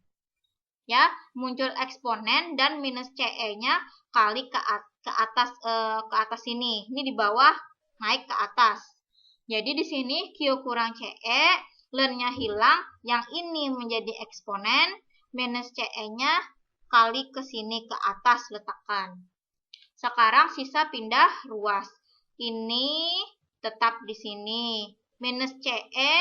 Ya, muncul eksponen dan minus CE-nya kali ke atas sini. Ini di bawah naik ke atas. Jadi di sini Q kurang CE, ln-nya hilang, yang ini menjadi eksponen, minus CE-nya kali ke sini ke atas letakkan. Sekarang sisa pindah ruas. Ini tetap di sini. Minus CE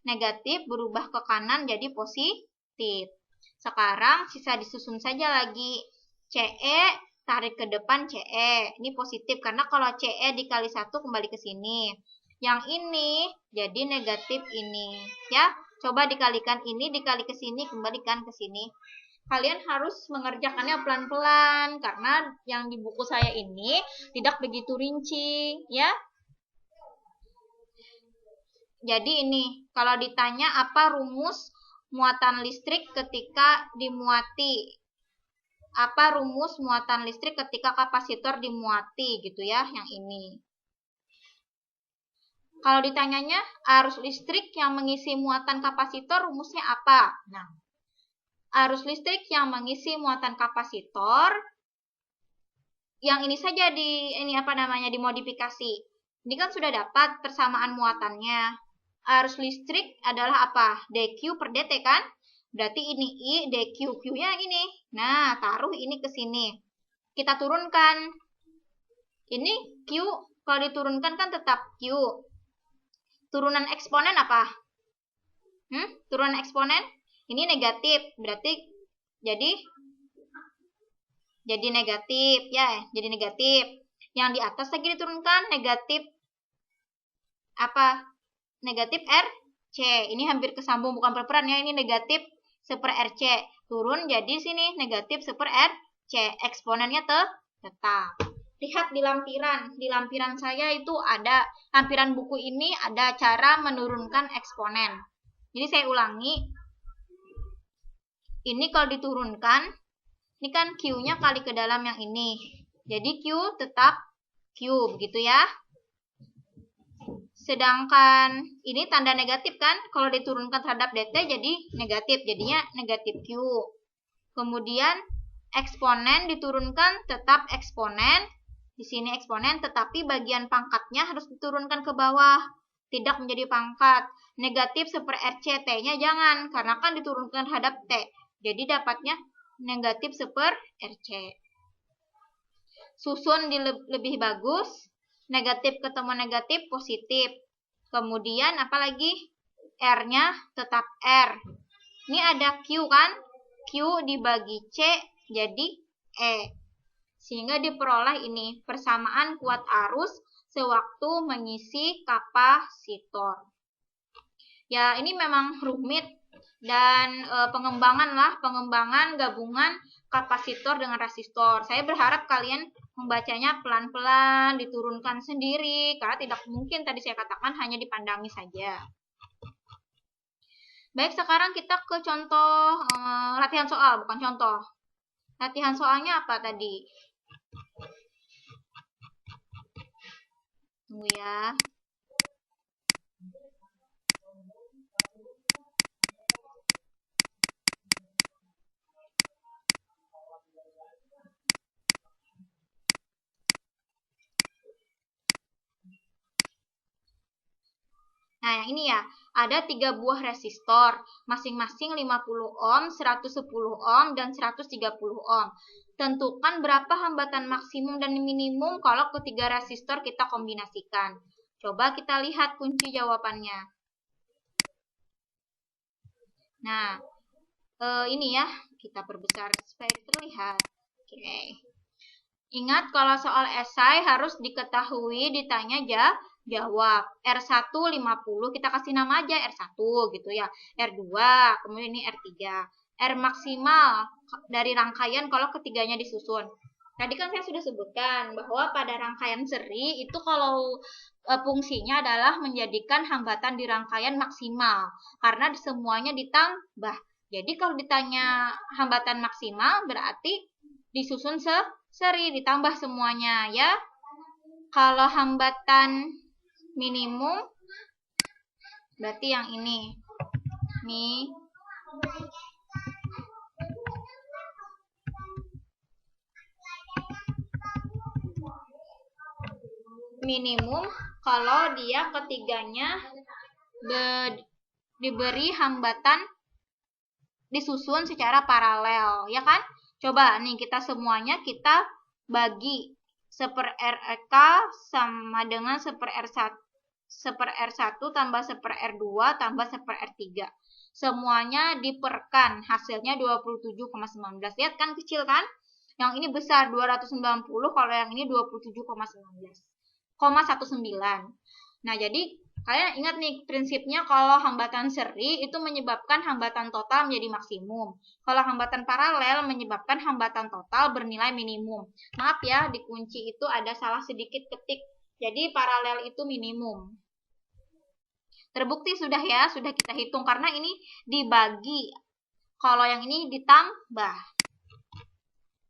negatif berubah ke kanan jadi positif. Sekarang sisa disusun saja lagi. CE tarik ke depan CE. Ini positif karena kalau CE dikali 1 kembali ke sini. Yang ini jadi negatif ini. Ya, coba dikalikan ini dikali ke sini, kembalikan ke sini. Kalian harus mengerjakannya pelan-pelan karena yang di buku saya ini tidak begitu rinci, ya. Jadi ini, kalau ditanya apa rumus muatan listrik ketika dimuati? Apa rumus muatan listrik ketika kapasitor dimuati gitu ya, yang ini. Kalau ditanyanya arus listrik yang mengisi muatan kapasitor rumusnya apa? Nah, arus listrik yang mengisi muatan kapasitor yang ini saja dimodifikasi. Ini kan sudah dapat persamaan muatannya. Arus listrik adalah apa? dq per dt kan? Berarti ini I, dq, Q-nya ini. Nah, taruh ini ke sini. Kita turunkan. Ini Q, kalau diturunkan kan tetap Q. Turunan eksponen apa? Turunan eksponen? Ini negatif, berarti jadi negatif ya, jadi negatif. Yang di atas lagi diturunkan negatif apa? Negatif RC. Ini hampir kesambung, bukan perperan ya, ini negatif 1 per RC. Turun jadi sini negatif 1 per RC. Eksponennya tetap. Lihat di lampiran. Di lampiran saya itu ada, lampiran buku ini ada cara menurunkan eksponen. Jadi saya ulangi. Ini kalau diturunkan, ini kan Q-nya kali ke dalam yang ini. Jadi Q tetap Q, begitu ya. Sedangkan ini tanda negatif kan, kalau diturunkan terhadap dt jadi negatif, jadinya negatif Q. Kemudian eksponen diturunkan tetap eksponen. Di sini eksponen, tetapi bagian pangkatnya harus diturunkan ke bawah. Tidak menjadi pangkat. Negatif 1 per RC, T-nya jangan, karena kan diturunkan terhadap T. Jadi dapatnya negatif 1 per RC. susun lebih bagus, negatif ketemu negatif, positif. Kemudian apalagi? R-nya tetap R. Ini ada Q kan? Q dibagi C jadi E. Sehingga diperoleh ini persamaan kuat arus sewaktu mengisi kapasitor. Ya, ini memang rumit dan pengembangan gabungan kapasitor dengan resistor. Saya berharap kalian membacanya pelan-pelan, diturunkan sendiri, karena tidak mungkin tadi saya katakan hanya dipandangi saja. Baik, sekarang kita ke contoh latihan soal, bukan contoh. Latihan soalnya apa tadi? Tunggu ya. Nah, yang ini ya, ada 3 buah resistor, masing-masing 50 ohm, 110 ohm, dan 130 ohm. Tentukan berapa hambatan maksimum dan minimum kalau ketiga resistor kita kombinasikan. Coba kita lihat kunci jawabannya. Nah, ini ya, kita perbesar supaya terlihat. Oke. Ingat kalau soal esai harus diketahui ditanya jawab. R1 50, kita kasih nama aja R1 gitu ya. R2, kemudian ini R3. R maksimal dari rangkaian kalau ketiganya disusun. Tadi kan saya sudah sebutkan bahwa pada rangkaian seri itu kalau fungsinya adalah menjadikan hambatan di rangkaian maksimal karena semuanya ditambah. Jadi kalau ditanya hambatan maksimal berarti disusun seri ditambah semuanya ya. Kalau hambatan minimum berarti yang ini. Nih. Minimum kalau dia ketiganya diberi hambatan disusun secara paralel, ya kan? Coba nih kita semuanya kita bagi 1/RK sama dengan 1/R1 tambah 1/R2 tambah 1/R3. Semuanya diperkan, hasilnya 27,19. Lihat kan kecil kan? Yang ini besar 290, kalau yang ini 27,19. Nah, jadi kalian ingat nih prinsipnya kalau hambatan seri itu menyebabkan hambatan total menjadi maksimum. Kalau hambatan paralel menyebabkan hambatan total bernilai minimum. Maaf ya, di kunci itu ada salah sedikit ketik. Jadi paralel itu minimum. Terbukti sudah ya, sudah kita hitung karena ini dibagi. Kalau yang ini ditambah.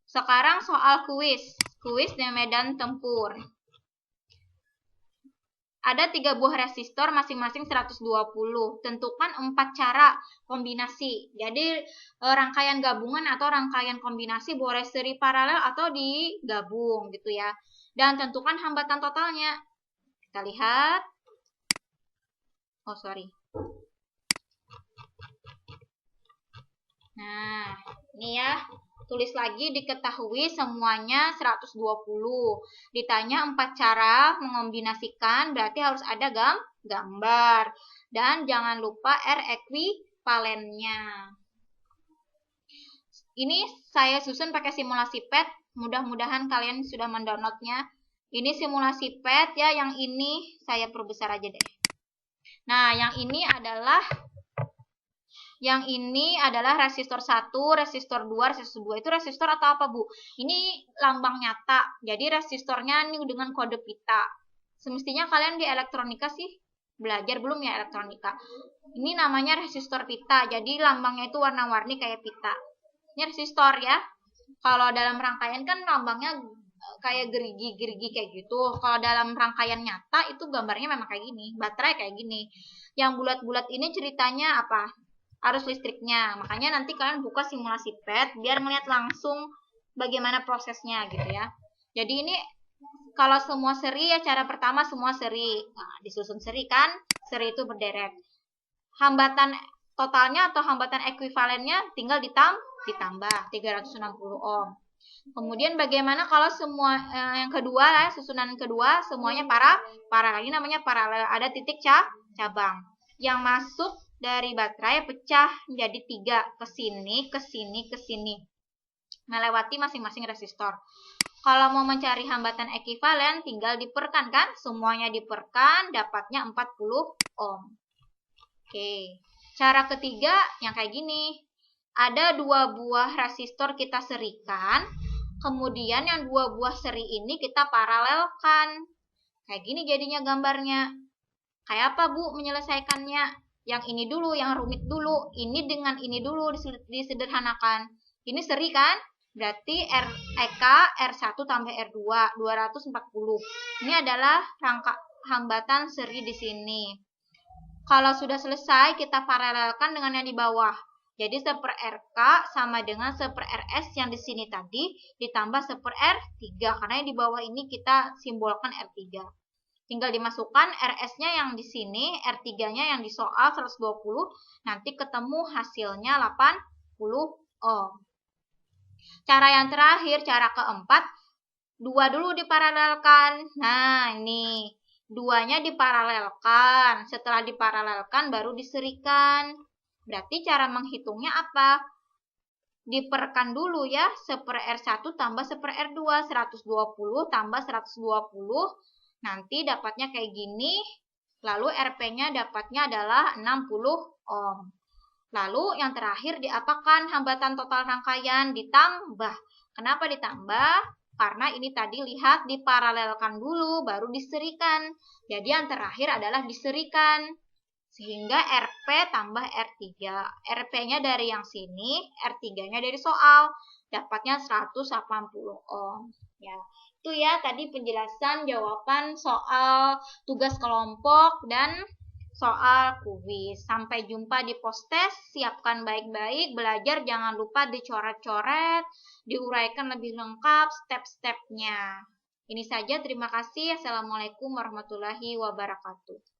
Sekarang soal kuis dan medan tempur. Ada 3 buah resistor masing-masing 120. Tentukan 4 cara kombinasi. Jadi rangkaian gabungan atau rangkaian kombinasi boleh seri paralel atau digabung gitu ya. Dan tentukan hambatan totalnya. Kita lihat. Oh, sorry. Nah, ini ya. Tulis lagi diketahui semuanya 120. Ditanya 4 cara mengombinasikan, berarti harus ada gambar. Dan jangan lupa R ekuivalennya. Ini saya susun pakai simulasi PET. Mudah-mudahan kalian sudah mendownloadnya. Ini simulasi PET ya, yang ini saya perbesar aja deh. Nah, yang ini adalah resistor 1, resistor 2, resistor 2. Itu resistor atau apa, Bu? Ini lambang nyata. Jadi resistornya ini dengan kode pita. Semestinya kalian di elektronika sih belajar belum ya elektronika. Ini namanya resistor pita. Jadi lambangnya itu warna-warni kayak pita. Ini resistor ya. Kalau dalam rangkaian kan lambangnya kayak gerigi kayak gitu. Kalau dalam rangkaian nyata itu gambarnya memang kayak gini. Baterai kayak gini. Yang bulat-bulat ini ceritanya apa? Arus listriknya. Makanya nanti kalian buka simulasi PET biar melihat langsung bagaimana prosesnya gitu ya. Jadi ini kalau semua seri ya cara pertama semua seri. Nah, disusun seri kan? Seri itu berderet. Hambatan totalnya atau hambatan ekuivalennya tinggal ditambah 360 ohm. Kemudian bagaimana kalau semua yang kedua, susunan kedua semuanya paralel. Ini namanya paralel, ada titik cabang. Yang masuk dari baterai pecah menjadi 3, ke sini, ke sini, ke sini, melewati masing-masing resistor. Kalau mau mencari hambatan ekivalen, tinggal diperkan kan? Semuanya diperkan, dapatnya 40 ohm. Oke, cara ketiga yang kayak gini. Ada 2 buah resistor kita serikan, kemudian yang 2 buah seri ini kita paralelkan. Kayak gini jadinya gambarnya. Kayak apa Bu menyelesaikannya? Yang ini dulu, yang rumit dulu. Ini dengan ini dulu disederhanakan. Ini seri kan? Berarti REK R1 tambah R2 240. Ini adalah rangka hambatan seri di sini. Kalau sudah selesai, kita paralelkan dengan yang di bawah. Jadi 1/RK sama dengan 1/RS yang di sini tadi ditambah 1/R3 karena yang di bawah ini kita simbolkan R3. Tinggal dimasukkan RS-nya yang di sini, R3-nya yang di soal 120, nanti ketemu hasilnya 80 ohm. Cara yang terakhir, cara keempat, 2 dulu diparalelkan. Nah, ini 2-nya diparalelkan. Setelah diparalelkan baru diserikan. Berarti cara menghitungnya apa? Diperkan dulu ya, 1/R1 tambah 1/R2, 120 tambah 120, nanti dapatnya kayak gini, lalu RP-nya dapatnya adalah 60 ohm. Lalu yang terakhir diapakan hambatan total rangkaian? Ditambah. Kenapa ditambah? Karena ini tadi lihat diparalelkan dulu, baru diserikan. Jadi yang terakhir adalah diserikan. Sehingga RP tambah R3. RP-nya dari yang sini, R3-nya dari soal. Dapatnya 180 ohm. Ya, itu ya tadi penjelasan jawaban soal tugas kelompok dan soal kuis. Sampai jumpa di post-test. Siapkan baik-baik. Belajar jangan lupa dicoret-coret, diuraikan lebih lengkap step-stepnya. Ini saja, terima kasih. Assalamualaikum warahmatullahi wabarakatuh.